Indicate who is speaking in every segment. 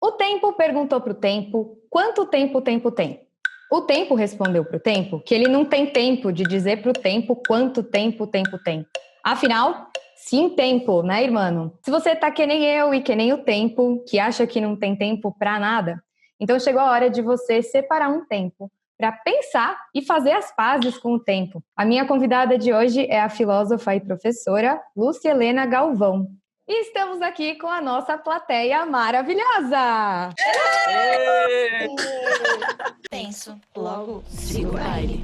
Speaker 1: O tempo perguntou para o tempo quanto tempo o tempo tem. O tempo respondeu para o tempo que ele não tem tempo de dizer para o tempo quanto tempo o tempo tem. Afinal, sim tempo, né, irmão? Se você tá que nem eu e que nem o tempo, que acha que não tem tempo para nada, então chegou a hora de você separar um tempo para pensar e fazer as pazes com o tempo. A minha convidada de hoje é a filósofa e professora Lúcia Helena Galvão. E estamos aqui com a nossa plateia maravilhosa!
Speaker 2: Penso, logo sigo o baile.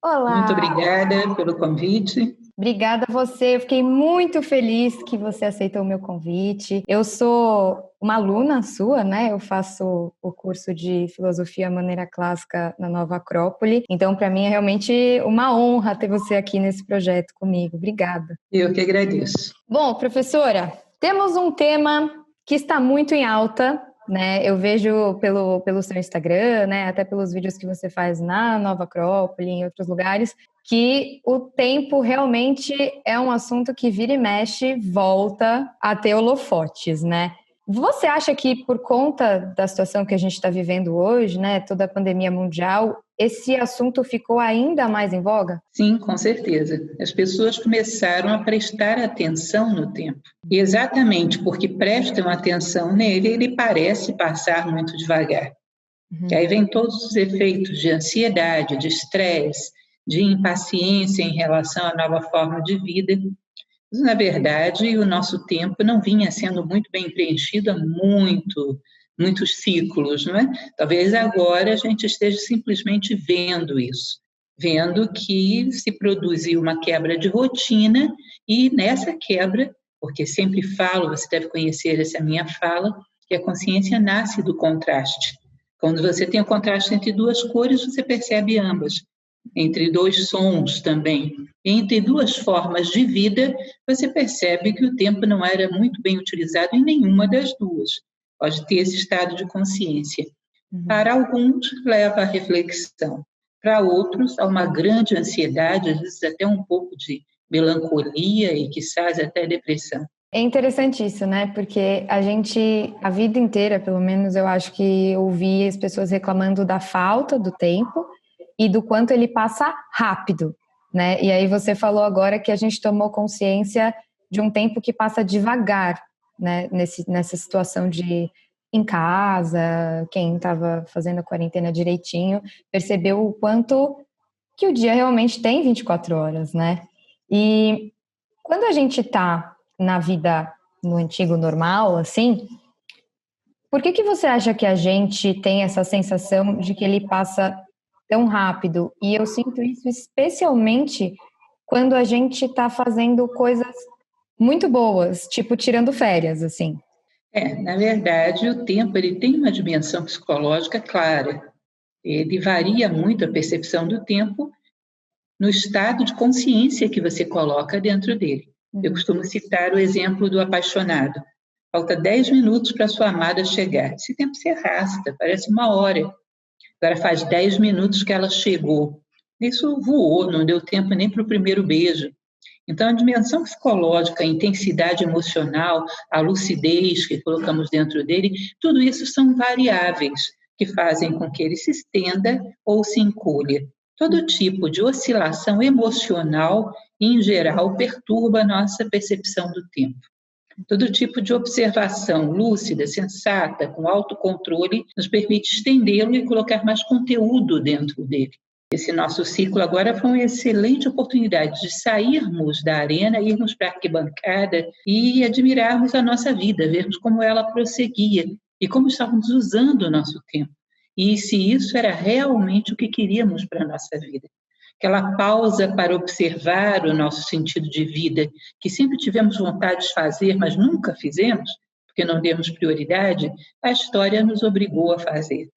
Speaker 1: Olá!
Speaker 3: Muito obrigada pelo convite.
Speaker 1: Obrigada a você, eu fiquei muito feliz que você aceitou o meu convite. Eu sou uma aluna sua, né? Eu faço o curso de Filosofia Maneira Clássica na Nova Acrópole, então para mim é realmente uma honra ter você aqui nesse projeto comigo. Obrigada.
Speaker 3: Eu que agradeço.
Speaker 1: Bom, professora, temos um tema que está muito em alta, né? Eu vejo pelo seu Instagram, né? Até pelos vídeos que você faz na Nova Acrópole, em outros lugares, que o tempo realmente é um assunto que vira e mexe, volta a ter holofotes, né? Você acha que por conta da situação que a gente está vivendo hoje, né, toda a pandemia mundial, esse assunto ficou ainda mais em voga?
Speaker 3: Sim, com certeza. As pessoas começaram a prestar atenção no tempo. E exatamente porque prestam atenção nele, ele parece passar muito devagar. E aí vem todos os efeitos de ansiedade, de estresse, de impaciência em relação à nova forma de vida. Mas, na verdade, o nosso tempo não vinha sendo muito bem preenchido há muitos ciclos, não é? Talvez agora a gente esteja simplesmente vendo isso, vendo que se produziu uma quebra de rotina e nessa quebra, porque sempre falo, você deve conhecer essa minha fala, que a consciência nasce do contraste. Quando você tem o contraste entre duas cores, você percebe ambas. Entre dois sons também, entre duas formas de vida, você percebe que o tempo não era muito bem utilizado em nenhuma das duas. Pode ter esse estado de consciência. Para alguns, leva à reflexão. Para outros, a uma grande ansiedade, às vezes até um pouco de melancolia e, quizás, até depressão.
Speaker 1: É interessante isso, né? Porque a vida inteira, pelo menos, eu acho que ouvi as pessoas reclamando da falta do tempo e do quanto ele passa rápido, né? E aí você falou agora que a gente tomou consciência de um tempo que passa devagar, né? Nessa situação de em casa, quem estava fazendo a quarentena direitinho, percebeu o quanto que o dia realmente tem 24 horas, né? E quando a gente está na vida no antigo normal, assim, por que você acha que a gente tem essa sensação de que ele passa tão rápido? E eu sinto isso especialmente quando a gente está fazendo coisas muito boas, tipo tirando férias, assim.
Speaker 3: Na verdade, o tempo ele tem uma dimensão psicológica clara. Ele varia muito a percepção do tempo no estado de consciência que você coloca dentro dele. Eu costumo citar o exemplo do apaixonado. Falta 10 minutos para sua amada chegar. Esse tempo se arrasta, parece uma hora. Agora faz 10 minutos que ela chegou. Isso voou, não deu tempo nem para o primeiro beijo. Então, a dimensão psicológica, a intensidade emocional, a lucidez que colocamos dentro dele, tudo isso são variáveis que fazem com que ele se estenda ou se encolha. Todo tipo de oscilação emocional, em geral, perturba a nossa percepção do tempo. Todo tipo de observação lúcida, sensata, com autocontrole, nos permite estendê-lo e colocar mais conteúdo dentro dele. Esse nosso ciclo agora foi uma excelente oportunidade de sairmos da arena, irmos para a arquibancada e admirarmos a nossa vida, vermos como ela prosseguia e como estávamos usando o nosso tempo. E se isso era realmente o que queríamos para a nossa vida. Aquela pausa para observar o nosso sentido de vida, que sempre tivemos vontade de fazer, mas nunca fizemos, porque não demos prioridade, a história nos obrigou a fazer.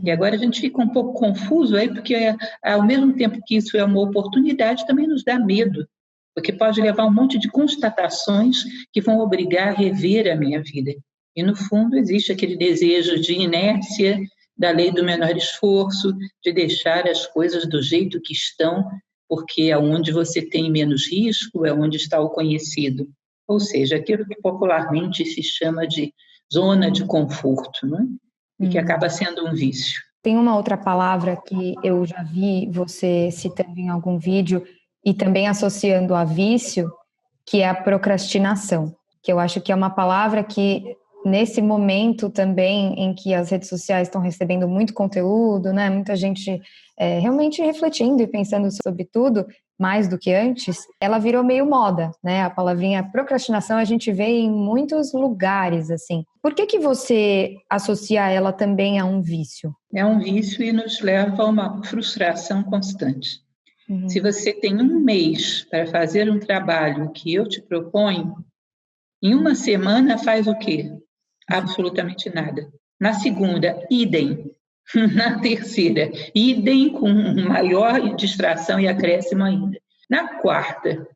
Speaker 3: E agora a gente fica um pouco confuso aí, porque ao mesmo tempo que isso é uma oportunidade, também nos dá medo, porque pode levar um monte de constatações que vão obrigar a rever a minha vida. E, no fundo, existe aquele desejo de inércia, da lei do menor esforço, de deixar as coisas do jeito que estão, porque é onde você tem menos risco, é onde está o conhecido. Ou seja, aquilo que popularmente se chama de zona de conforto, né? E que acaba sendo um vício.
Speaker 1: Tem uma outra palavra que eu já vi você citando em algum vídeo e também associando a vício, que é a procrastinação, que eu acho que é uma palavra que, nesse momento também em que as redes sociais estão recebendo muito conteúdo, né, muita gente realmente refletindo e pensando sobre tudo, mais do que antes, ela virou meio moda, né? A palavrinha procrastinação a gente vê em muitos lugares, assim. Por que você associa ela também a um vício?
Speaker 3: É um vício e nos leva a uma frustração constante. Se você tem um mês para fazer um trabalho que eu te proponho, em uma semana faz o quê? Absolutamente nada. Na segunda, idem. Na terceira, idem com maior distração e acréscimo ainda. Na quarta,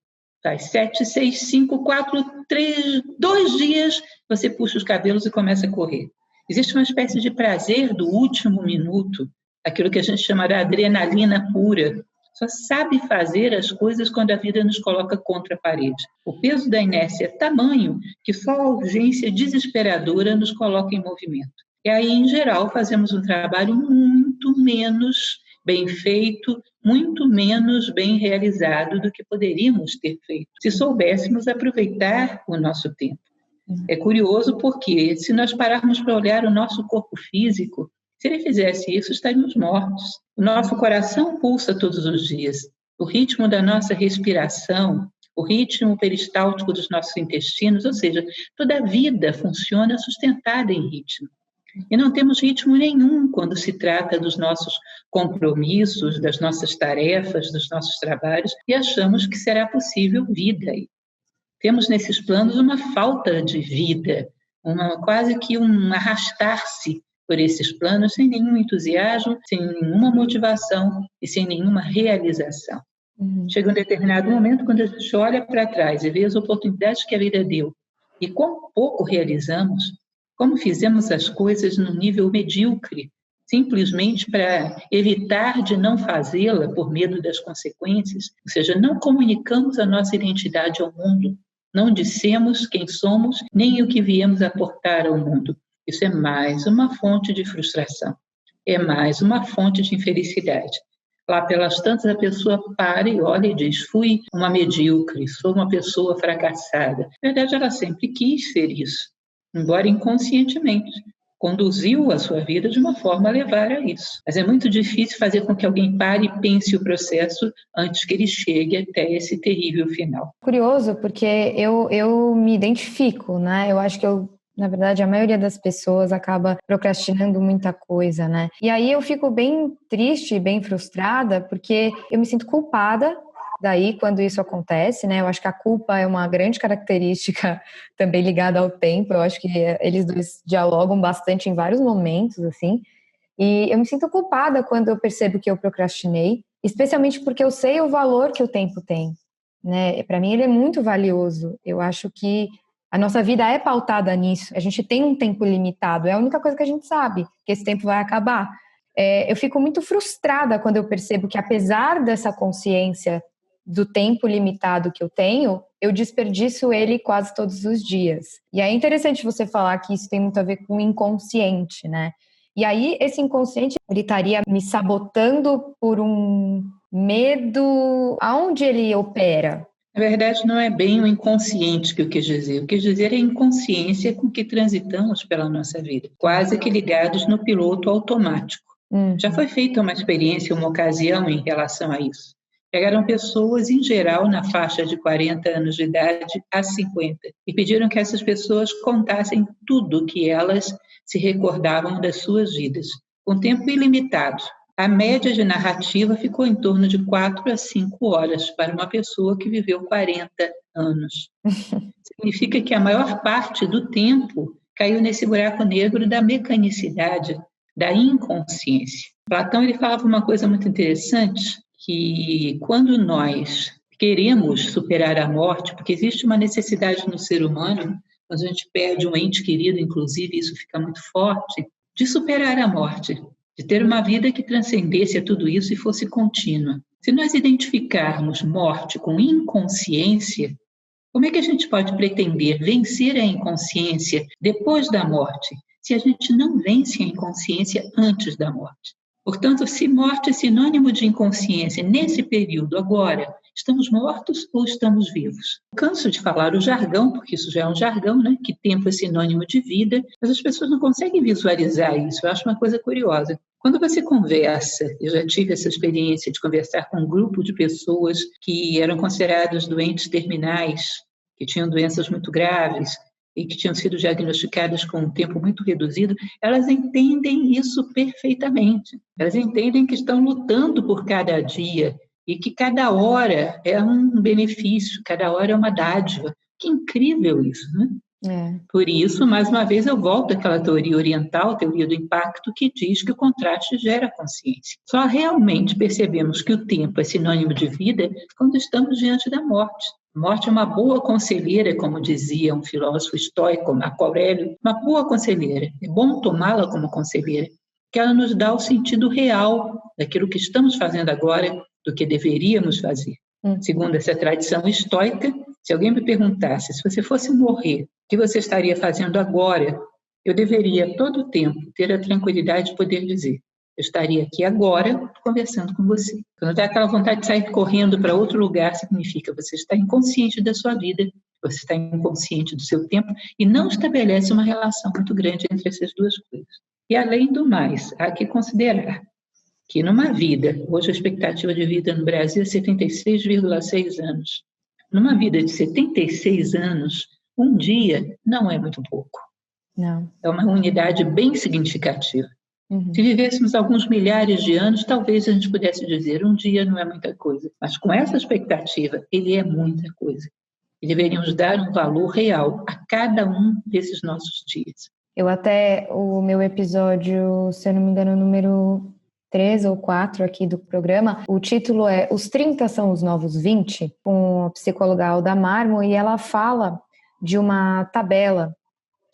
Speaker 3: faz 7, 6, 5, 4, 3, 2 dias, você puxa os cabelos e começa a correr. Existe uma espécie de prazer do último minuto, aquilo que a gente chama de adrenalina pura. Só sabe fazer as coisas quando a vida nos coloca contra a parede. O peso da inércia é tamanho que só a urgência desesperadora nos coloca em movimento. E aí, em geral, fazemos um trabalho muito menos bem feito, muito menos bem realizado do que poderíamos ter feito, se soubéssemos aproveitar o nosso tempo. É curioso porque, se nós pararmos para olhar o nosso corpo físico, se ele fizesse isso, estaríamos mortos. O nosso coração pulsa todos os dias. O ritmo da nossa respiração, o ritmo peristáltico dos nossos intestinos, ou seja, toda a vida funciona sustentada em ritmo. E não temos ritmo nenhum quando se trata dos nossos compromissos, das nossas tarefas, dos nossos trabalhos, e achamos que será possível vida aí. Temos nesses planos uma falta de vida, quase que um arrastar-se por esses planos sem nenhum entusiasmo, sem nenhuma motivação e sem nenhuma realização. Chega um determinado momento quando a gente olha para trás e vê as oportunidades que a vida deu e quão pouco realizamos, como fizemos as coisas num nível medíocre, simplesmente para evitar de não fazê-la por medo das consequências, ou seja, não comunicamos a nossa identidade ao mundo, não dissemos quem somos nem o que viemos aportar ao mundo. Isso é mais uma fonte de frustração, é mais uma fonte de infelicidade. Lá pelas tantas a pessoa para e olha e diz, fui uma medíocre, sou uma pessoa fracassada. Na verdade, ela sempre quis ser isso, embora inconscientemente. Conduziu a sua vida de uma forma a levar a isso. Mas é muito difícil fazer com que alguém pare e pense o processo antes que ele chegue até esse terrível final.
Speaker 1: Curioso, porque eu me identifico, né? Eu acho que na verdade, a maioria das pessoas acaba procrastinando muita coisa, né? E aí eu fico bem triste e bem frustrada, porque eu me sinto culpada daí quando isso acontece, né? Eu acho que a culpa é uma grande característica também ligada ao tempo. Eu acho que eles dois dialogam bastante em vários momentos, assim. E eu me sinto culpada quando eu percebo que eu procrastinei, especialmente porque eu sei o valor que o tempo tem, né? Para mim ele é muito valioso. Eu acho que a nossa vida é pautada nisso. A gente tem um tempo limitado. É a única coisa que a gente sabe, que esse tempo vai acabar. Eu fico muito frustrada quando eu percebo que, apesar dessa consciência do tempo limitado que eu tenho, eu desperdiço ele quase todos os dias. E é interessante você falar que isso tem muito a ver com o inconsciente, né? E aí, esse inconsciente, ele estaria me sabotando por um medo. Aonde ele opera?
Speaker 3: Na verdade, não é bem o inconsciente que eu quis dizer. O que eu quis dizer é a inconsciência com que transitamos pela nossa vida, quase que ligados no piloto automático. Já foi feita uma experiência, uma ocasião em relação a isso. Pegaram pessoas, em geral, na faixa de 40 anos de idade a 50, e pediram que essas pessoas contassem tudo que elas se recordavam das suas vidas, com tempo ilimitado. A média de narrativa ficou em torno de 4 a 5 horas para uma pessoa que viveu 40 anos. Significa que a maior parte do tempo caiu nesse buraco negro da mecanicidade, da inconsciência. Platão ele falava uma coisa muito interessante, que quando nós queremos superar a morte, porque existe uma necessidade no ser humano, quando a gente perde um ente querido, inclusive, isso fica muito forte, de superar a morte, de ter uma vida que transcendesse a tudo isso e fosse contínua. Se nós identificarmos morte com inconsciência, como é que a gente pode pretender vencer a inconsciência depois da morte, se a gente não vence a inconsciência antes da morte? Portanto, se morte é sinônimo de inconsciência nesse período agora, estamos mortos ou estamos vivos? Canso de falar o jargão, porque isso já é um jargão, né? Que tempo é sinônimo de vida, mas as pessoas não conseguem visualizar isso. Eu acho uma coisa curiosa. Quando você conversa, eu já tive essa experiência de conversar com um grupo de pessoas que eram consideradas doentes terminais, que tinham doenças muito graves, e que tinham sido diagnosticadas com um tempo muito reduzido, elas entendem isso perfeitamente. Elas entendem que estão lutando por cada dia e que cada hora é um benefício, cada hora é uma dádiva. Que incrível isso, né? Por isso, mais uma vez, eu volto àquela teoria oriental, teoria do impacto, que diz que o contraste gera consciência. Só realmente percebemos que o tempo é sinônimo de vida quando estamos diante da morte. A morte é uma boa conselheira, como dizia um filósofo estoico, Marco Aurélio, uma boa conselheira. É bom tomá-la como conselheira, porque ela nos dá o sentido real daquilo que estamos fazendo agora, do que deveríamos fazer. Segundo essa tradição estoica, se alguém me perguntasse, se você fosse morrer, o que você estaria fazendo agora? Eu deveria, todo o tempo, ter a tranquilidade de poder dizer, eu estaria aqui agora conversando com você. Quando dá aquela vontade de sair correndo para outro lugar, significa você está inconsciente da sua vida, você está inconsciente do seu tempo e não estabelece uma relação muito grande entre essas duas coisas. E, além do mais, há que considerar que numa vida, hoje a expectativa de vida no Brasil é 76,6 anos. Numa vida de 76 anos, um dia não é muito pouco.
Speaker 1: Não.
Speaker 3: É uma unidade bem significativa. Se vivêssemos alguns milhares de anos, talvez a gente pudesse dizer, um dia não é muita coisa. Mas com essa expectativa, ele é muita coisa. E deveríamos dar um valor real a cada um desses nossos dias.
Speaker 1: O meu episódio, se eu não me engano, número 3 ou 4 aqui do programa, o título é Os 30 são os novos 20, com a psicóloga Alda Marmo, e ela fala de uma tabela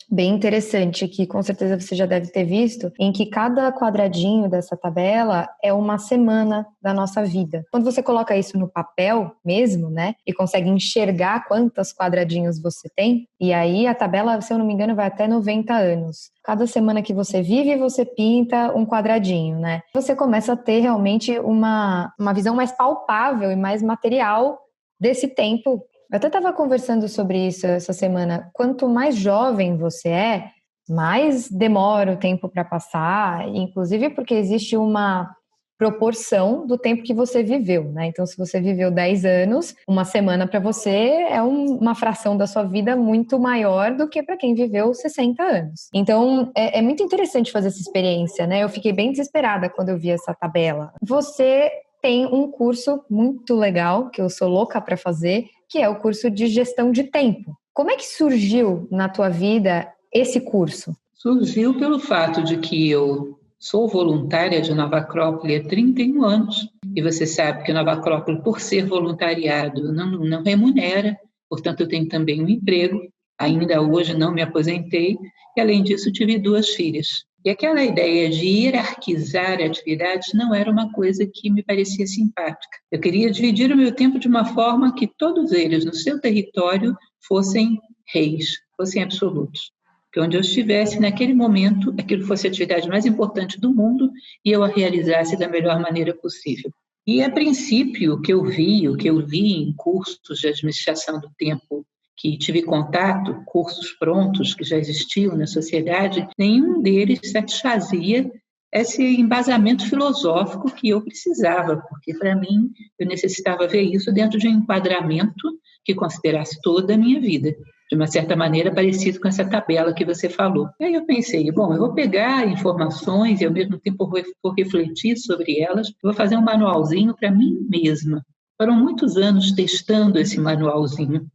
Speaker 1: bem interessante, que com certeza você já deve ter visto, em que cada quadradinho dessa tabela é uma semana da nossa vida. Quando você coloca isso no papel mesmo, né, e consegue enxergar quantos quadradinhos você tem, e aí a tabela, se eu não me engano, vai até 90 anos. Cada semana que você vive, você pinta um quadradinho, né? Você começa a ter realmente uma visão mais palpável e mais material desse tempo. Eu até estava conversando sobre isso essa semana. Quanto mais jovem você é, mais demora o tempo para passar, inclusive porque existe uma proporção do tempo que você viveu, né? Então, se você viveu 10 anos, uma semana para você é uma fração da sua vida muito maior do que para quem viveu 60 anos. Então, é muito interessante fazer essa experiência, né? Eu fiquei bem desesperada quando eu vi essa tabela. Você tem um curso muito legal, que eu sou louca para fazer, que é o curso de gestão de tempo. Como é que surgiu na tua vida esse curso?
Speaker 3: Surgiu pelo fato de que eu sou voluntária de Nova Acrópole há 31 anos. E você sabe que Nova Acrópole, por ser voluntariado, não remunera. Portanto, eu tenho também um emprego. Ainda hoje não me aposentei. E, além disso, tive 2 filhas. E aquela ideia de hierarquizar atividades não era uma coisa que me parecia simpática. Eu queria dividir o meu tempo de uma forma que todos eles, no seu território, fossem reis, fossem absolutos. Que onde eu estivesse, naquele momento, aquilo fosse a atividade mais importante do mundo e eu a realizasse da melhor maneira possível. E, a princípio, o que eu li em cursos de administração do tempo, que tive contato, cursos prontos que já existiam na sociedade, nenhum deles satisfazia esse embasamento filosófico que eu precisava, porque, para mim, eu necessitava ver isso dentro de um enquadramento que considerasse toda a minha vida, de uma certa maneira parecido com essa tabela que você falou. Aí eu pensei, bom, eu vou pegar informações e, ao mesmo tempo, vou refletir sobre elas, vou fazer um manualzinho para mim mesma. Foram muitos anos testando esse manualzinho,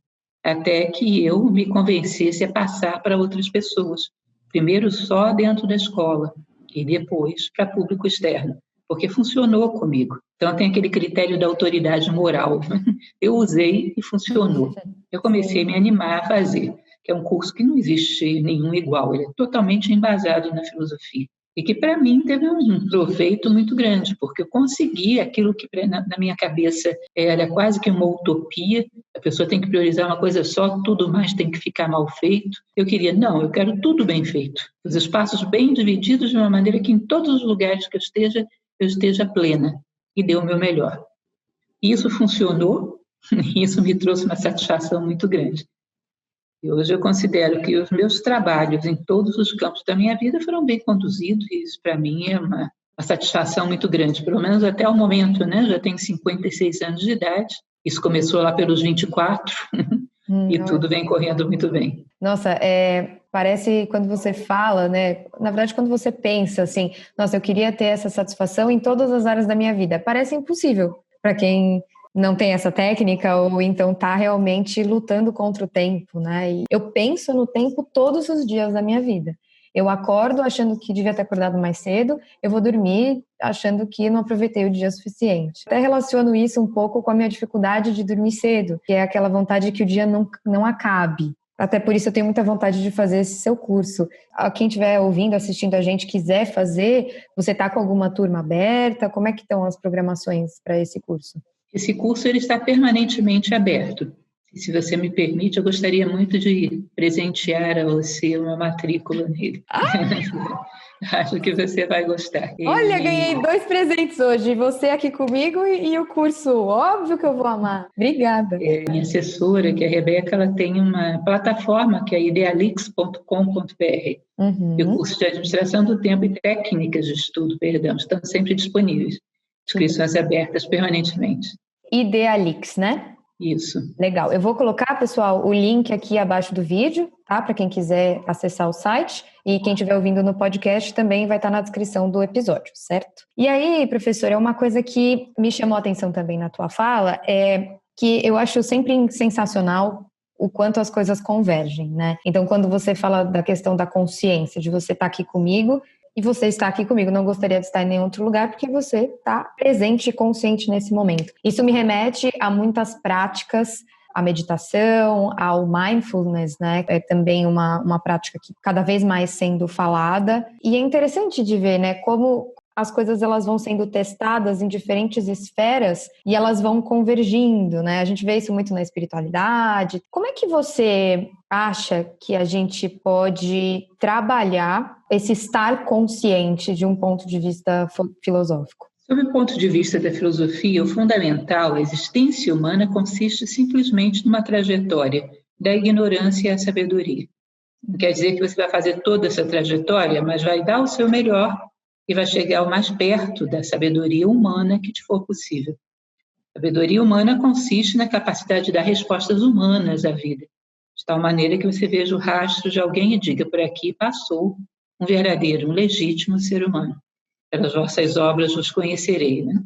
Speaker 3: até que eu me convencesse a passar para outras pessoas. Primeiro só dentro da escola e depois para público externo, porque funcionou comigo. Então tem aquele critério da autoridade moral. Eu usei e funcionou. Eu comecei a me animar a fazer, que é um curso que não existe nenhum igual, ele é totalmente embasado na filosofia. e que para mim teve um proveito muito grande, porque eu consegui aquilo que na minha cabeça era quase que uma utopia, a pessoa tem que priorizar uma coisa só, tudo mais tem que ficar mal feito. Eu queria, não, eu quero tudo bem feito, os espaços bem divididos de uma maneira que em todos os lugares que eu esteja plena, e dei o meu melhor. Isso funcionou, e isso me trouxe uma satisfação muito grande. E hoje eu considero que os meus trabalhos em todos os campos da minha vida foram bem conduzidos, e isso para mim é uma satisfação muito grande, pelo menos até o momento, né? Já tenho 56 anos de idade, isso começou lá pelos 24, e tudo vem correndo muito bem.
Speaker 1: Nossa, parece quando você fala, né? Na verdade, quando você pensa assim, nossa, eu queria ter essa satisfação em todas as áreas da minha vida, parece impossível para quem não tem essa técnica ou então está realmente lutando contra o tempo, né? E eu penso no tempo todos os dias da minha vida. Eu acordo achando que devia ter acordado mais cedo, eu vou dormir achando que não aproveitei o dia suficiente. Até relaciono isso um pouco com a minha dificuldade de dormir cedo, que é aquela vontade que o dia não acabe. Até por isso eu tenho muita vontade de fazer esse seu curso. Quem estiver ouvindo, assistindo a gente, quiser fazer, você está com alguma turma aberta? Como é que estão as programações para esse curso?
Speaker 3: Esse curso ele está permanentemente aberto. E se você me permite, eu gostaria muito de presentear a você uma matrícula nele. Acho que você vai gostar.
Speaker 1: Olha, ganhei 2 presentes hoje. Você aqui comigo e o curso. Óbvio que eu vou amar. Obrigada.
Speaker 3: Minha assessora, que é a Rebeca, ela tem uma plataforma que é idealix.com.br. E o curso de administração do tempo e técnicas de estudo, estão sempre disponíveis. Inscrições abertas permanentemente.
Speaker 1: Idealix, né?
Speaker 3: Isso.
Speaker 1: Legal. Eu vou colocar, pessoal, o link aqui abaixo do vídeo, tá? Para quem quiser acessar o site. E quem estiver ouvindo no podcast também vai estar na descrição do episódio, certo? E aí, professor, é uma coisa que me chamou a atenção também na tua fala, é que eu acho sempre sensacional o quanto as coisas convergem, né? Então, quando você fala da questão da consciência, de você estar aqui comigo, e você está aqui comigo, não gostaria de estar em nenhum outro lugar, porque você está presente e consciente nesse momento. Isso me remete a muitas práticas, a meditação, ao mindfulness, né? É também uma prática que cada vez mais sendo falada. E é interessante de ver, né, como as coisas elas vão sendo testadas em diferentes esferas e elas vão convergindo, né? A gente vê isso muito na espiritualidade. Como é que você acha que a gente pode trabalhar esse estar consciente de um ponto de vista filosófico?
Speaker 3: Sob o ponto de vista da filosofia, o fundamental, a existência humana, consiste simplesmente numa trajetória da ignorância à sabedoria. Não quer dizer que você vai fazer toda essa trajetória, mas vai dar o seu melhor e vai chegar o mais perto da sabedoria humana que te for possível. A sabedoria humana consiste na capacidade de dar respostas humanas à vida, de tal maneira que você veja o rastro de alguém e diga, por aqui passou um verdadeiro, um legítimo ser humano. Pelas vossas obras vos conhecerei, né?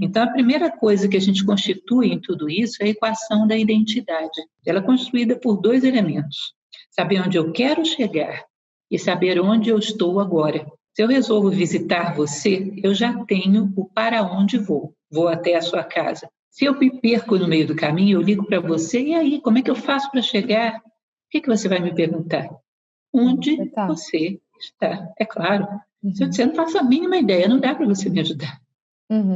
Speaker 3: Então, a primeira coisa que a gente constitui em tudo isso é a equação da identidade. Ela é construída por 2 elementos. Saber onde eu quero chegar e saber onde eu estou agora. Se eu resolvo visitar você, eu já tenho o para onde vou. Vou até a sua casa. Se eu me perco no meio do caminho, eu ligo para você, e aí, como é que eu faço para chegar? O que você vai me perguntar? Onde você está? É claro. Se eu disser, não faço a mínima ideia, não dá para você me ajudar.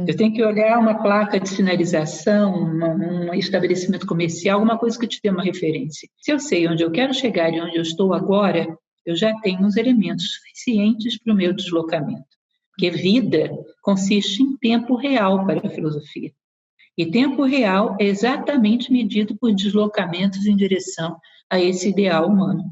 Speaker 3: Eu tenho que olhar uma placa de sinalização, um estabelecimento comercial, alguma coisa que te dê uma referência. Se eu sei onde eu quero chegar e onde eu estou agora, eu já tenho os elementos suficientes para o meu deslocamento. Porque vida consiste em tempo real para a filosofia. E tempo real é exatamente medido por deslocamentos em direção a esse ideal humano.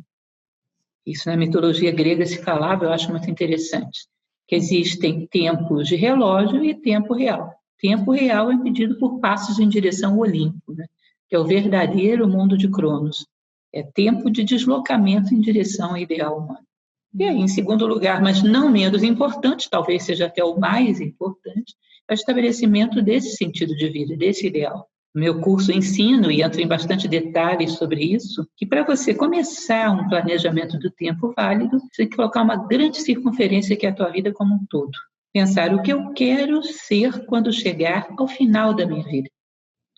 Speaker 3: Isso na mitologia grega se falava, eu acho muito interessante, que existem tempos de relógio e tempo real. Tempo real é medido por passos em direção ao Olimpo, né? Que é o verdadeiro mundo de Cronos. É tempo de deslocamento em direção ao ideal humano. E aí, em segundo lugar, mas não menos importante, talvez seja até o mais importante, é o estabelecimento desse sentido de vida, desse ideal. No meu curso ensino, e entro em bastante detalhes sobre isso, que para você começar um planejamento do tempo válido, você tem que colocar uma grande circunferência que é a tua vida como um todo. Pensar o que eu quero ser quando chegar ao final da minha vida.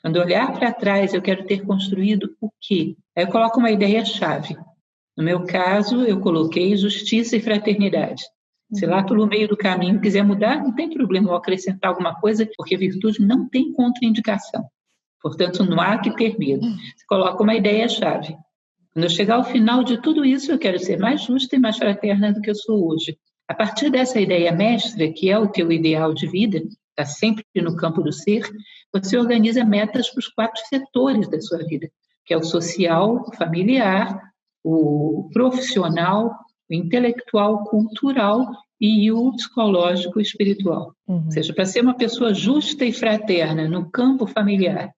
Speaker 3: Quando eu olhar para trás, eu quero ter construído o quê? Aí eu coloco uma ideia-chave. No meu caso, eu coloquei justiça e fraternidade. Se lá pelo meio do caminho quiser mudar, não tem problema, ou acrescentar alguma coisa, porque virtude não tem contraindicação. Portanto, não há que ter medo. Você coloca uma ideia-chave. Quando eu chegar ao final de tudo isso, eu quero ser mais justa e mais fraterna do que eu sou hoje. A partir dessa ideia mestra, que é o teu ideal de vida, está sempre no campo do ser, você organiza metas para os 4 setores da sua vida, que é o social, o familiar, o profissional, o intelectual, o cultural e o psicológico e espiritual. Ou seja, para ser uma pessoa justa e fraterna no campo familiar,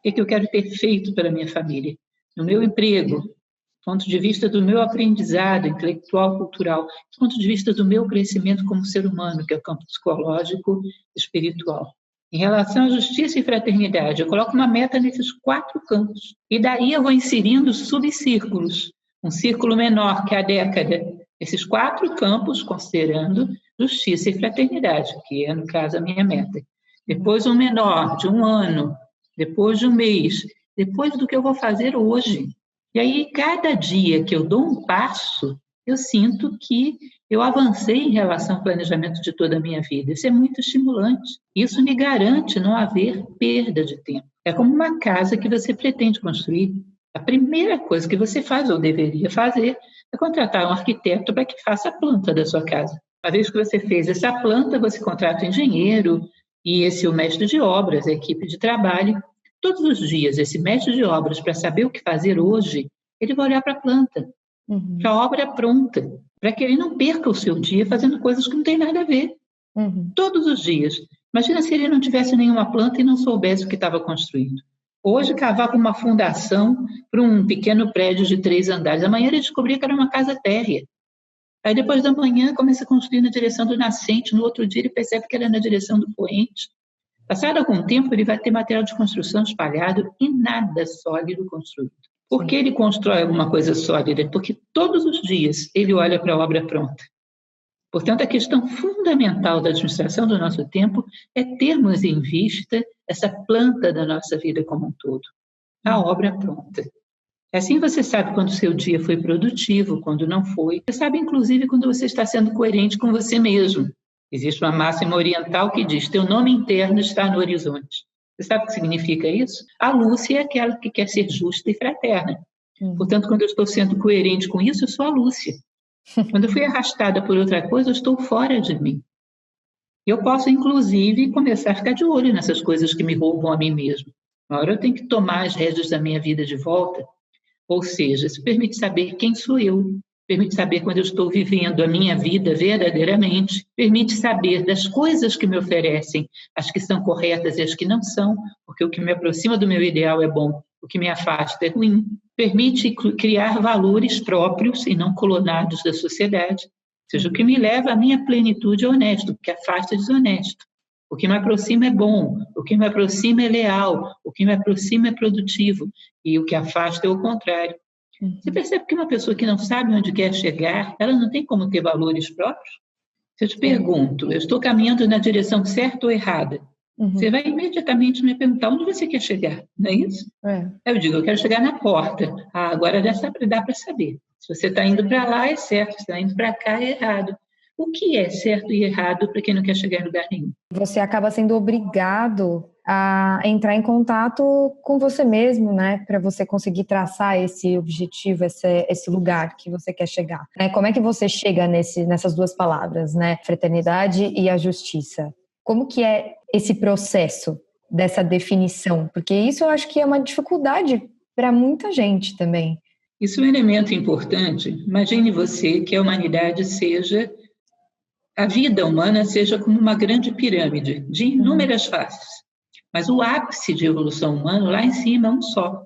Speaker 3: o que eu quero ter feito pela minha família? No meu emprego, do ponto de vista do meu aprendizado intelectual, cultural, do ponto de vista do meu crescimento como ser humano, que é o campo psicológico e espiritual. Em relação à justiça e fraternidade, eu coloco uma meta nesses 4 campos. E daí eu vou inserindo subcírculos. Um círculo menor, que é a década. Esses 4 campos, considerando justiça e fraternidade, que é, no caso, a minha meta. Depois um menor, de 1 ano. Depois de 1 mês. Depois do que eu vou fazer hoje. E aí, cada dia que eu dou um passo, eu sinto que eu avancei em relação ao planejamento de toda a minha vida. Isso é muito estimulante. Isso me garante não haver perda de tempo. É como uma casa que você pretende construir. A primeira coisa que você faz, ou deveria fazer, é contratar um arquiteto para que faça a planta da sua casa. Uma vez que você fez essa planta, você contrata um engenheiro e esse é o mestre de obras, a equipe de trabalho. Todos os dias, esse mestre de obras, para saber o que fazer hoje, ele vai olhar para a planta, para a obra pronta, para que ele não perca o seu dia fazendo coisas que não têm nada a ver. Todos os dias. Imagina se ele não tivesse nenhuma planta e não soubesse o que estava construindo. Hoje cavava uma fundação para um pequeno prédio de 3 andares. Amanhã ele descobria que era uma casa térrea. Aí depois da manhã começa a construir na direção do nascente, no outro dia ele percebe que era na direção do poente. Passado algum tempo ele vai ter material de construção espalhado e nada sólido construído. Por que ele constrói alguma coisa sólida? Porque todos os dias ele olha para a obra pronta. Portanto, a questão fundamental da administração do nosso tempo é termos em vista essa planta da nossa vida como um todo, a obra pronta. Assim você sabe quando o seu dia foi produtivo, quando não foi. Você sabe, inclusive, quando você está sendo coerente com você mesmo. Existe uma máxima oriental que diz: teu nome interno está no horizonte. Você sabe o que significa isso? A Lúcia é aquela que quer ser justa e fraterna. Portanto, quando eu estou sendo coerente com isso, eu sou a Lúcia. Quando eu fui arrastada por outra coisa, eu estou fora de mim. Eu posso, inclusive, começar a ficar de olho nessas coisas que me roubam a mim mesmo. Uma hora eu tenho que tomar as rédeas da minha vida de volta. Ou seja, isso permite saber quem sou eu, permite saber quando eu estou vivendo a minha vida verdadeiramente, permite saber das coisas que me oferecem, as que são corretas e as que não são, porque o que me aproxima do meu ideal é bom, o que me afasta é ruim. Permite criar valores próprios e não clonados da sociedade. Ou seja, o que me leva à minha plenitude é honesto, o que afasta é desonesto. O que me aproxima é bom, o que me aproxima é leal, o que me aproxima é produtivo, e o que afasta é o contrário. Você percebe que uma pessoa que não sabe onde quer chegar, ela não tem como ter valores próprios? Se eu te pergunto, eu estou caminhando na direção certa ou errada? Você vai imediatamente me perguntar onde você quer chegar, não é isso? Eu digo, eu quero chegar na porta. Agora dá para saber. Se você está indo para lá, é certo. Se está indo para cá, é errado. O que é certo e errado para quem não quer chegar em lugar nenhum?
Speaker 1: Você acaba sendo obrigado a entrar em contato com você mesmo, né? Para você conseguir traçar esse objetivo, esse lugar que você quer chegar. Como é que você chega nessas 2 palavras, né? Fraternidade e a justiça. Como que é esse processo dessa definição? Porque isso eu acho que é uma dificuldade para muita gente também.
Speaker 3: Isso é um elemento importante. Imagine você que a humanidade a vida humana seja como uma grande pirâmide de inúmeras faces. Mas o ápice de evolução humana, lá em cima, é um só.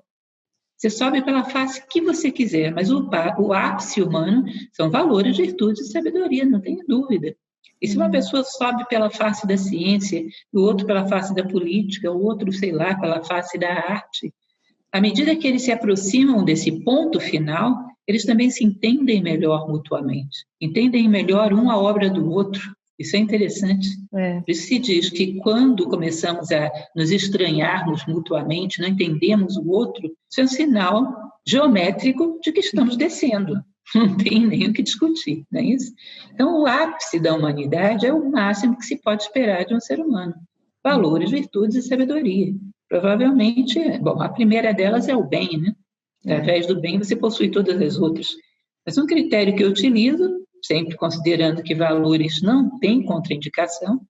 Speaker 3: Você sobe pela face que você quiser, mas o ápice humano são valores, virtudes e sabedoria, não tenha dúvida. E se uma pessoa sobe pela face da ciência, o outro pela face da política, o outro, sei lá, pela face da arte, à medida que eles se aproximam desse ponto final, eles também se entendem melhor mutuamente, entendem melhor um a obra do outro. Isso é interessante. Por isso se diz que quando começamos a nos estranharmos mutuamente, não entendemos o outro, isso é um sinal geométrico de que estamos descendo. Não tem nem o que discutir, não é isso? Então, o ápice da humanidade é o máximo que se pode esperar de um ser humano. Valores, virtudes e sabedoria. Provavelmente, bom, a primeira delas é o bem, né? Através do bem você possui todas as outras. Mas um critério que eu utilizo, sempre considerando que valores não têm contraindicação,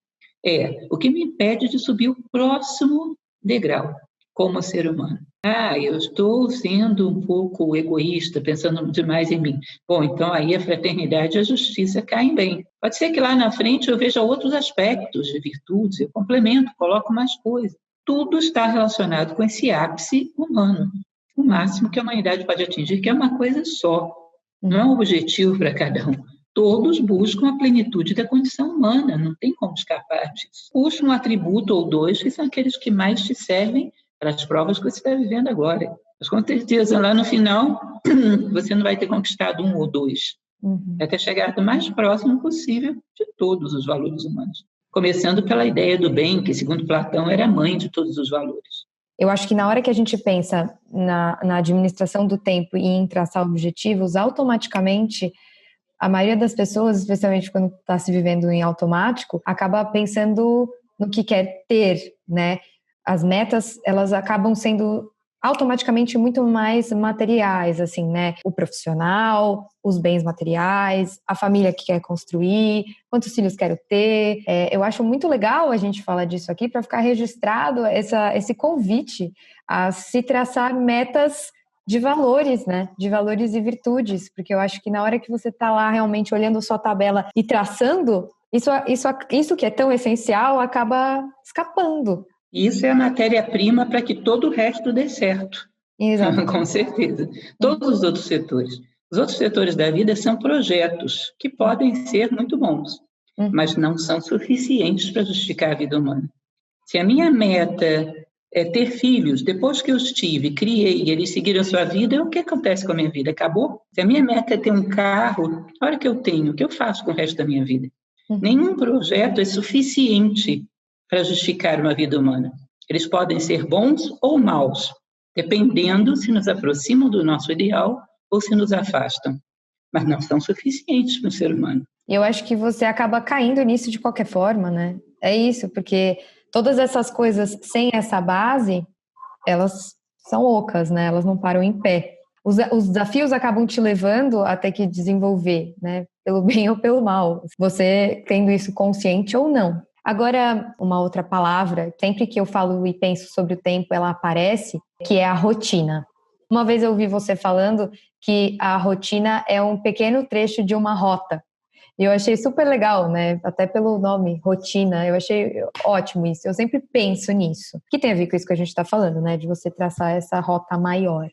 Speaker 3: é o que me impede de subir o próximo degrau como ser humano. Eu estou sendo um pouco egoísta, pensando demais em mim. Bom, então aí a fraternidade e a justiça caem bem. Pode ser que lá na frente eu veja outros aspectos de virtudes, eu complemento, coloco mais coisas. Tudo está relacionado com esse ápice humano, o máximo que a humanidade pode atingir, que é uma coisa só. Não é um objetivo para cada um. Todos buscam a plenitude da condição humana, não tem como escapar disso. Puxa um atributo ou dois, que são aqueles que mais te servem para as provas que você está vivendo agora. Mas com certeza, lá no final, você não vai ter conquistado um ou dois. Vai ter chegado o mais próximo possível de todos os valores humanos. Começando pela ideia do bem, que, segundo Platão, era a mãe de todos os valores.
Speaker 1: Eu acho que na hora que a gente pensa na administração do tempo e em traçar objetivos, automaticamente a maioria das pessoas, especialmente quando está se vivendo em automático, acaba pensando no que quer ter, né? As metas, elas acabam sendo automaticamente muito mais materiais, assim, né? O profissional, os bens materiais, a família que quer construir, quantos filhos quero ter. Eu acho muito legal a gente falar disso aqui para ficar registrado esse convite a se traçar metas de valores, né? De valores e virtudes, porque eu acho que na hora que você está lá realmente olhando a sua tabela e traçando, isso que é tão essencial acaba escapando.
Speaker 3: Isso é a matéria-prima para que todo o resto dê certo. Exato. Com certeza. Todos os outros setores. Os outros setores da vida são projetos que podem ser muito bons, mas não são suficientes para justificar a vida humana. Se a minha meta é ter filhos, depois que eu os tive, criei, eles seguiram a sua vida, o que acontece com a minha vida? Acabou? Se a minha meta é ter um carro, a hora que eu tenho, o que eu faço com o resto da minha vida? Nenhum projeto é suficiente para justificar uma vida humana. Eles podem ser bons ou maus, dependendo se nos aproximam do nosso ideal ou se nos afastam. Mas não são suficientes para o ser humano.
Speaker 1: Eu acho que você acaba caindo nisso de qualquer forma, né? É isso, porque todas essas coisas sem essa base, elas são ocas, né? Elas não param em pé. Os desafios acabam te levando a ter que desenvolver, né? Pelo bem ou pelo mal. Você tendo isso consciente ou não. Agora, uma outra palavra, sempre que eu falo e penso sobre o tempo, ela aparece, que é a rotina. Uma vez eu ouvi você falando que a rotina é um pequeno trecho de uma rota. E eu achei super legal, né? Até pelo nome, rotina, eu achei ótimo isso. Eu sempre penso nisso. Que tem a ver com isso que a gente está falando, né? De você traçar essa rota maior.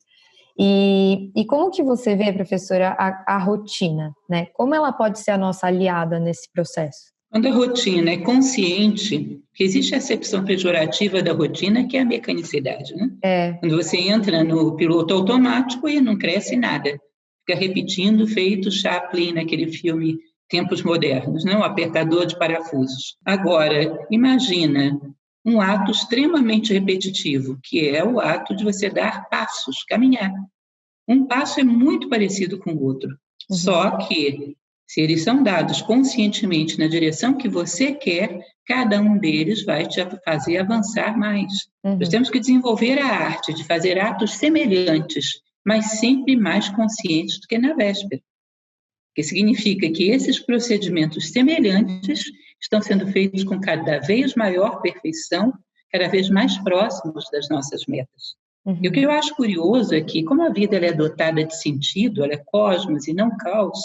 Speaker 1: E como que você vê, professora, a rotina, né? Como ela pode ser a nossa aliada nesse processo?
Speaker 3: Quando a rotina é consciente, que existe a acepção pejorativa da rotina, que é a mecanicidade, né? Quando você entra no piloto automático e não cresce nada. Fica repetindo, feito Chaplin naquele filme Tempos Modernos, né? O apertador de parafusos. Agora, imagina um ato extremamente repetitivo, que é o ato de você dar passos, caminhar. Um passo é muito parecido com o outro, só que se eles são dados conscientemente na direção que você quer, cada um deles vai te fazer avançar mais. Nós temos que desenvolver a arte de fazer atos semelhantes, mas sempre mais conscientes do que na véspera. Que significa que esses procedimentos semelhantes estão sendo feitos com cada vez maior perfeição, cada vez mais próximos das nossas metas. E o que eu acho curioso é que, como a vida ela é dotada de sentido, ela é cosmos e não caos,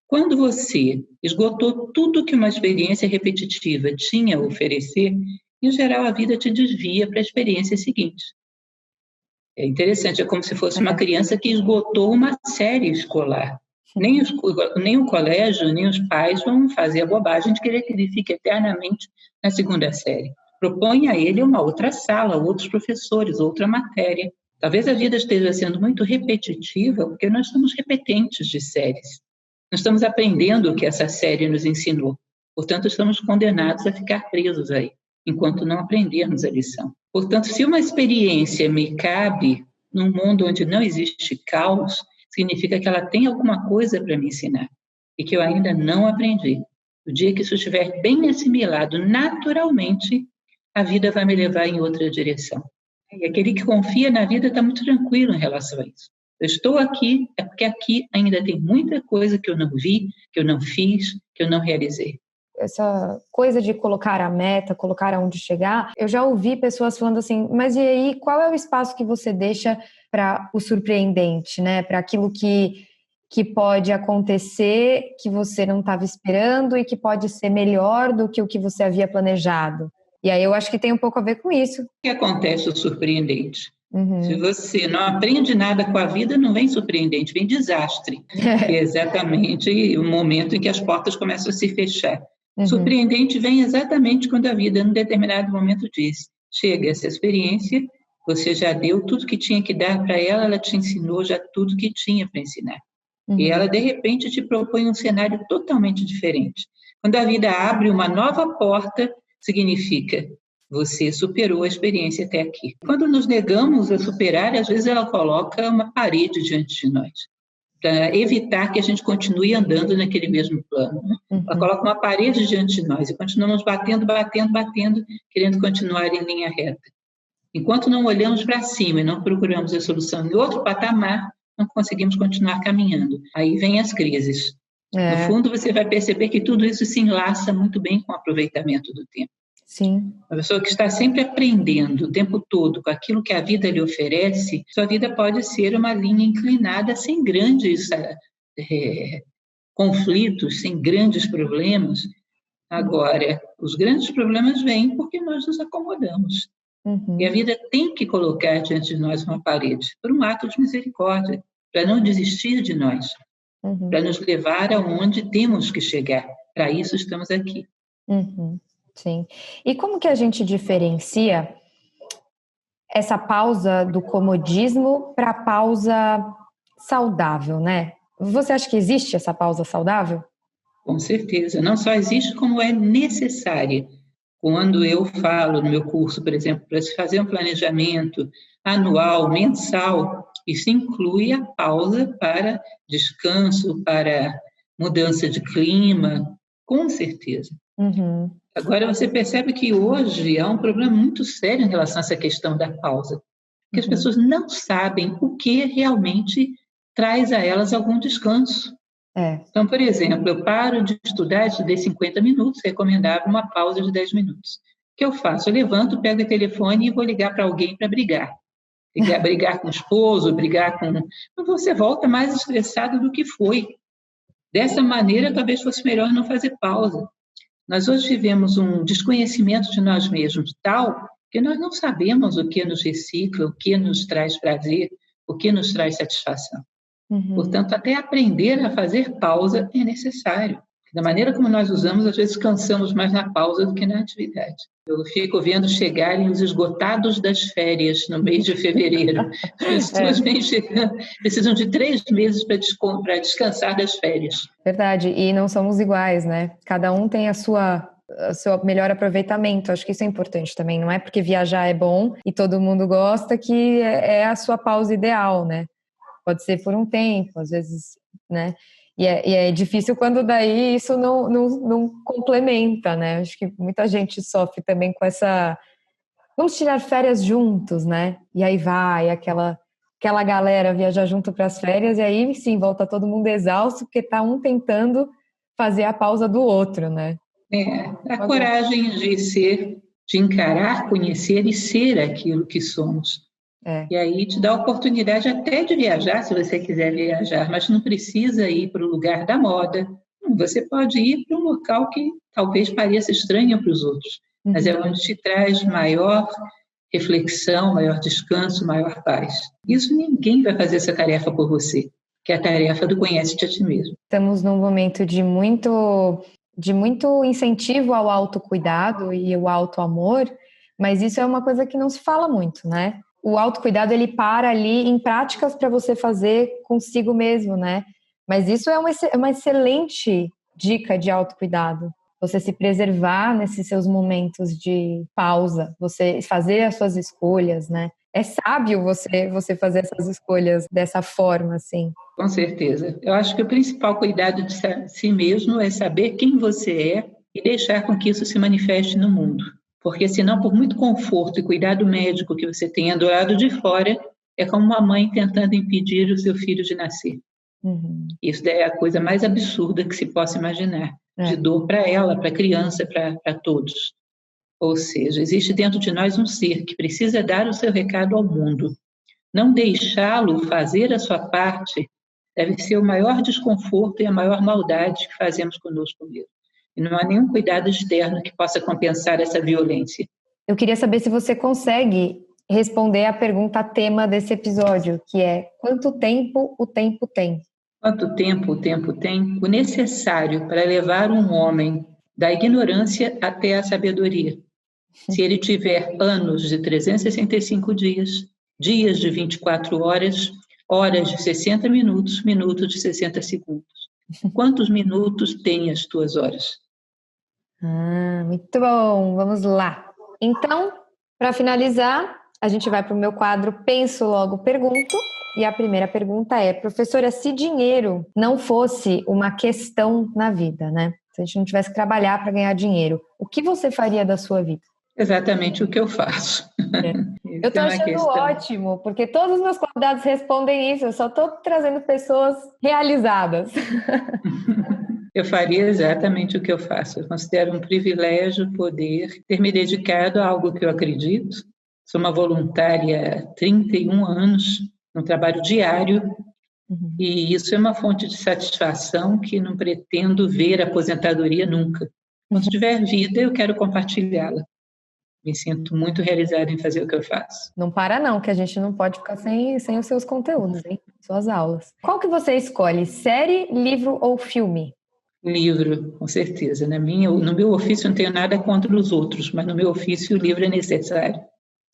Speaker 3: quando você esgotou tudo que uma experiência repetitiva tinha a oferecer, em geral a vida te desvia para a experiência seguinte. É interessante, é como se fosse uma criança que esgotou uma série escolar. Nem o colégio, nem os pais vão fazer a bobagem de querer que ele fique eternamente na segunda série. Propõe a ele uma outra sala, outros professores, outra matéria. Talvez a vida esteja sendo muito repetitiva, porque nós somos repetentes de séries. Nós estamos aprendendo o que essa série nos ensinou. Portanto, estamos condenados a ficar presos aí, enquanto não aprendermos a lição. Portanto, se uma experiência me cabe num mundo onde não existe caos, significa que ela tem alguma coisa para me ensinar e que eu ainda não aprendi. O dia que isso estiver bem assimilado naturalmente, a vida vai me levar em outra direção. E aquele que confia na vida está muito tranquilo em relação a isso. Eu estou aqui, é porque aqui ainda tem muita coisa que eu não vi, que eu não fiz, que eu não realizei.
Speaker 1: Essa coisa de colocar a meta, colocar aonde chegar, eu já ouvi pessoas falando assim, mas e aí, qual é o espaço que você deixa para o surpreendente, né? Para aquilo que pode acontecer, que você não estava esperando e que pode ser melhor do que o que você havia planejado. E aí eu acho que tem um pouco a ver com isso.
Speaker 3: O que acontece o surpreendente? Se você não aprende nada com a vida, não vem surpreendente, vem desastre. Que é exatamente o momento em que as portas começam a se fechar. Surpreendente vem exatamente quando a vida, em determinado momento, diz: chega essa experiência, você já deu tudo que tinha que dar para ela, ela te ensinou já tudo que tinha para ensinar. E ela, de repente, te propõe um cenário totalmente diferente. Quando a vida abre uma nova porta, significa: você superou a experiência até aqui. Quando nos negamos a superar, às vezes ela coloca uma parede diante de nós, para evitar que a gente continue andando naquele mesmo plano. Ela coloca uma parede diante de nós e continuamos batendo, querendo continuar em linha reta. Enquanto não olhamos para cima e não procuramos a solução em outro patamar, não conseguimos continuar caminhando. Aí vem as crises. No fundo, você vai perceber que tudo isso se enlaça muito bem com o aproveitamento do tempo.
Speaker 1: Sim.
Speaker 3: A pessoa que está sempre aprendendo o tempo todo com aquilo que a vida lhe oferece, sua vida pode ser uma linha inclinada sem grandes conflitos, sem grandes problemas. Agora, os grandes problemas vêm porque nós nos acomodamos. E a vida tem que colocar diante de nós uma parede, por um ato de misericórdia, para não desistir de nós, para nos levar aonde temos que chegar. Para isso estamos aqui.
Speaker 1: Sim. E como que a gente diferencia essa pausa do comodismo para a pausa saudável, né? Você acha que existe essa pausa saudável?
Speaker 3: Com certeza. Não só existe, como é necessária. Quando eu falo no meu curso, por exemplo, para se fazer um planejamento anual, mensal, isso inclui a pausa para descanso, para mudança de clima, com certeza. Agora, você percebe que hoje há um problema muito sério em relação a essa questão da pausa, porque as pessoas não sabem o que realmente traz a elas algum descanso. Então, por exemplo, eu paro de estudar, estudei 50 minutos, recomendava uma pausa de 10 minutos. O que eu faço? Eu levanto, pego o telefone e vou ligar para alguém para brigar. Brigar com o esposo, brigar com... Você volta mais estressado do que foi. Dessa maneira, talvez fosse melhor não fazer pausa. Nós hoje vivemos um desconhecimento de nós mesmos tal que nós não sabemos o que nos recicla, o que nos traz prazer, o que nos traz satisfação. Portanto, até aprender a fazer pausa é necessário. Da maneira como nós usamos, às vezes cansamos mais na pausa do que na atividade. Eu fico vendo chegarem os esgotados das férias no mês de fevereiro. As pessoas vêm chegando, precisam de 3 meses para descansar das férias.
Speaker 1: Verdade, e não somos iguais, né? Cada um tem o seu melhor aproveitamento. Acho que isso é importante também. Não é porque viajar é bom e todo mundo gosta que é a sua pausa ideal, né? Pode ser por um tempo, às vezes, né? E é difícil quando daí isso não complementa, né? Acho que muita gente sofre também com essa... Vamos tirar férias juntos, né? E aí vai aquela galera viajar junto para as férias e aí sim, volta todo mundo exausto porque tá um tentando fazer a pausa do outro, né?
Speaker 3: A coragem de encarar, conhecer e ser aquilo que somos. E aí te dá a oportunidade até de viajar, se você quiser viajar, mas não precisa ir para o lugar da moda. Você pode ir para um local que talvez pareça estranho para os outros, mas é onde te traz maior reflexão, maior descanso, maior paz. Isso ninguém vai fazer essa tarefa por você, que é a tarefa do conhece-te a ti mesmo.
Speaker 1: Estamos num momento de muito incentivo ao autocuidado e ao autoamor, mas isso é uma coisa que não se fala muito, né? O autocuidado, ele para ali em práticas para você fazer consigo mesmo, né? Mas isso é uma excelente dica de autocuidado. Você se preservar nesses seus momentos de pausa, você fazer as suas escolhas, né? É sábio você fazer essas escolhas dessa forma, assim.
Speaker 3: Com certeza. Eu acho que o principal cuidado de si mesmo é saber quem você é e deixar com que isso se manifeste no mundo. Porque senão, por muito conforto e cuidado médico que você tenha do lado de fora, é como uma mãe tentando impedir o seu filho de nascer.
Speaker 1: Uhum.
Speaker 3: Isso é a coisa mais absurda que se possa imaginar, de dor para ela, para a criança, para todos. Ou seja, existe dentro de nós um ser que precisa dar o seu recado ao mundo. Não deixá-lo fazer a sua parte deve ser o maior desconforto e a maior maldade que fazemos conosco mesmo. E não há nenhum cuidado externo que possa compensar essa violência.
Speaker 1: Eu queria saber se você consegue responder a pergunta tema desse episódio, que é: quanto tempo o tempo tem?
Speaker 3: Quanto tempo o tempo tem? O necessário para levar um homem da ignorância até a sabedoria. Se ele tiver anos de 365 dias, dias de 24 horas, horas de 60 minutos, minutos de 60 segundos. Quantos minutos têm as tuas horas?
Speaker 1: Muito bom, vamos lá. Então, para finalizar, a gente vai para o meu quadro Penso Logo Pergunto. E a primeira pergunta é: professora, se dinheiro não fosse uma questão na vida, né? Se a gente não tivesse que trabalhar para ganhar dinheiro, o que você faria da sua vida?
Speaker 3: Exatamente o que eu faço.
Speaker 1: Eu estou achando ótimo, porque todos os meus convidados respondem isso, eu só estou trazendo pessoas realizadas.
Speaker 3: Eu faria exatamente o que eu faço. Eu considero um privilégio poder ter me dedicado a algo que eu acredito. Sou uma voluntária há 31 anos, um trabalho diário, e isso é uma fonte de satisfação que não pretendo ver aposentadoria nunca. Quando tiver vida, eu quero compartilhá-la. Me sinto muito realizada em fazer o que eu faço.
Speaker 1: Não para não, que a gente não pode ficar sem os seus conteúdos, hein? Suas aulas. Qual que você escolhe? Série, livro ou filme?
Speaker 3: Livro, com certeza. No meu ofício não tenho nada contra os outros, mas no meu ofício o livro é necessário.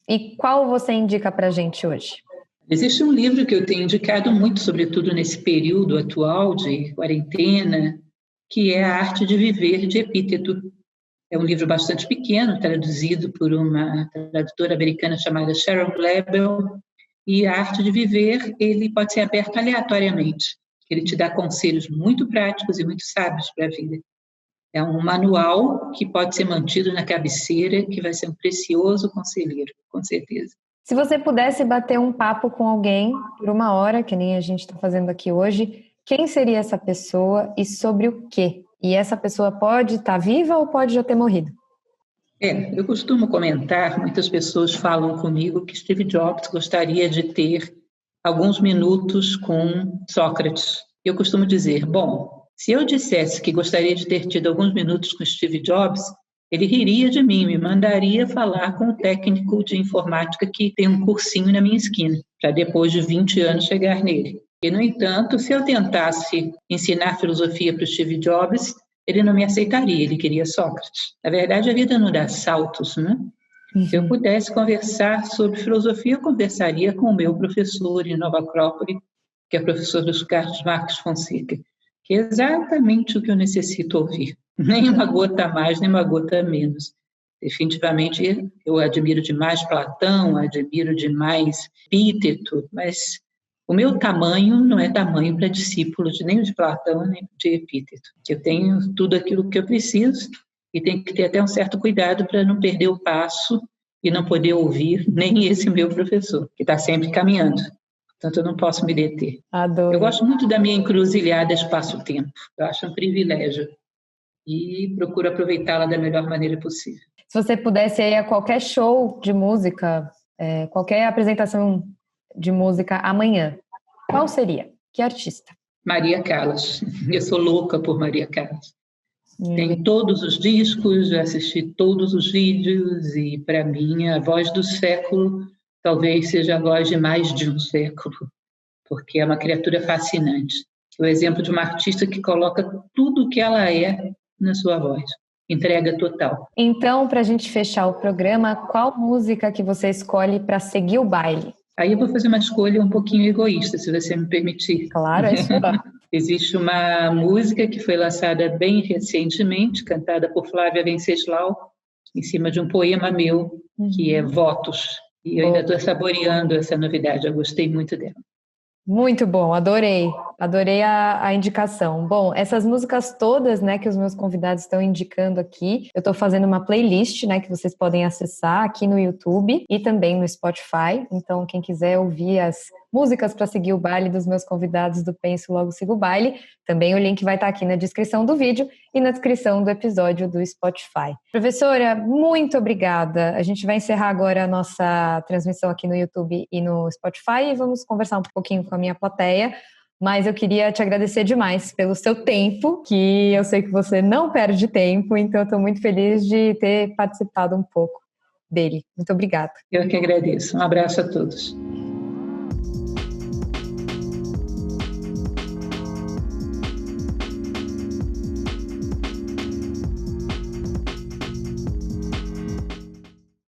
Speaker 1: E qual você indica para a gente hoje?
Speaker 3: Existe um livro que eu tenho indicado muito, sobretudo nesse período atual de quarentena, que é A Arte de Viver, de Epíteto. É um livro bastante pequeno, traduzido por uma tradutora americana chamada Sharon Glebel, e A Arte de Viver, ele pode ser aberto aleatoriamente. Ele te dá conselhos muito práticos e muito sábios para a vida. É um manual que pode ser mantido na cabeceira, que vai ser um precioso conselheiro, com certeza.
Speaker 1: Se você pudesse bater um papo com alguém por 1 hora, que nem a gente está fazendo aqui hoje, quem seria essa pessoa e sobre o quê? E essa pessoa pode estar viva ou pode já ter morrido?
Speaker 3: Eu costumo comentar, muitas pessoas falam comigo que Steve Jobs gostaria de ter alguns minutos com Sócrates. Eu costumo dizer, bom, se eu dissesse que gostaria de ter tido alguns minutos com Steve Jobs, ele riria de mim, me mandaria falar com o técnico de informática que tem um cursinho na minha esquina, para depois de 20 anos chegar nele. E, no entanto, se eu tentasse ensinar filosofia para o Steve Jobs, ele não me aceitaria, ele queria Sócrates. Na verdade, a vida não dá saltos, né? Se eu pudesse conversar sobre filosofia, eu conversaria com o meu professor em Nova Acrópole, que é professor dos Carlos Marques Fonseca, que é exatamente o que eu necessito ouvir. Nem uma gota a mais, nem uma gota a menos. Definitivamente, eu admiro demais Platão, admiro demais Epíteto, mas o meu tamanho não é tamanho para discípulo nem de Platão, nem de Epíteto. Eu tenho tudo aquilo que eu preciso e tenho que ter até um certo cuidado para não perder o passo e não poder ouvir nem esse meu professor, que está sempre caminhando. Portanto, eu não posso me deter.
Speaker 1: Adoro.
Speaker 3: Eu gosto muito da minha encruzilhada espaço-tempo. Eu acho um privilégio e procuro aproveitá-la da melhor maneira possível.
Speaker 1: Se você pudesse ir a qualquer show de música, qualquer apresentação de música amanhã, qual seria? Que artista?
Speaker 3: Maria Callas. Eu sou louca por Maria Callas. Tem todos os discos, já assisti todos os vídeos e, para mim, a voz do século talvez seja a voz de mais de um século, porque é uma criatura fascinante. O exemplo de uma artista que coloca tudo o que ela é na sua voz. Entrega total.
Speaker 1: Então, para a gente fechar o programa, qual música que você escolhe para seguir o baile?
Speaker 3: Aí eu vou fazer uma escolha um pouquinho egoísta, se você me permitir.
Speaker 1: Claro, é sua.
Speaker 3: Existe uma música que foi lançada bem recentemente, cantada por Flávia Venceslau, em cima de um poema meu, que é Votos. E eu ainda estou saboreando essa novidade, eu gostei muito dela.
Speaker 1: Muito bom, adorei. Adorei a indicação. Bom, essas músicas todas, né, que os meus convidados estão indicando aqui, eu estou fazendo uma playlist, né, que vocês podem acessar aqui no YouTube e também no Spotify. Então, quem quiser ouvir as músicas para seguir o baile dos meus convidados do Penso Logo Sigo o Baile, também o link vai estar aqui na descrição do vídeo e na descrição do episódio do Spotify. Professora, muito obrigada. A gente vai encerrar agora a nossa transmissão aqui no YouTube e no Spotify e vamos conversar um pouquinho com a minha plateia. Mas eu queria te agradecer demais pelo seu tempo, que eu sei que você não perde tempo, então eu estou muito feliz de ter participado um pouco dele. Muito obrigada.
Speaker 3: Eu que agradeço. Um abraço a todos.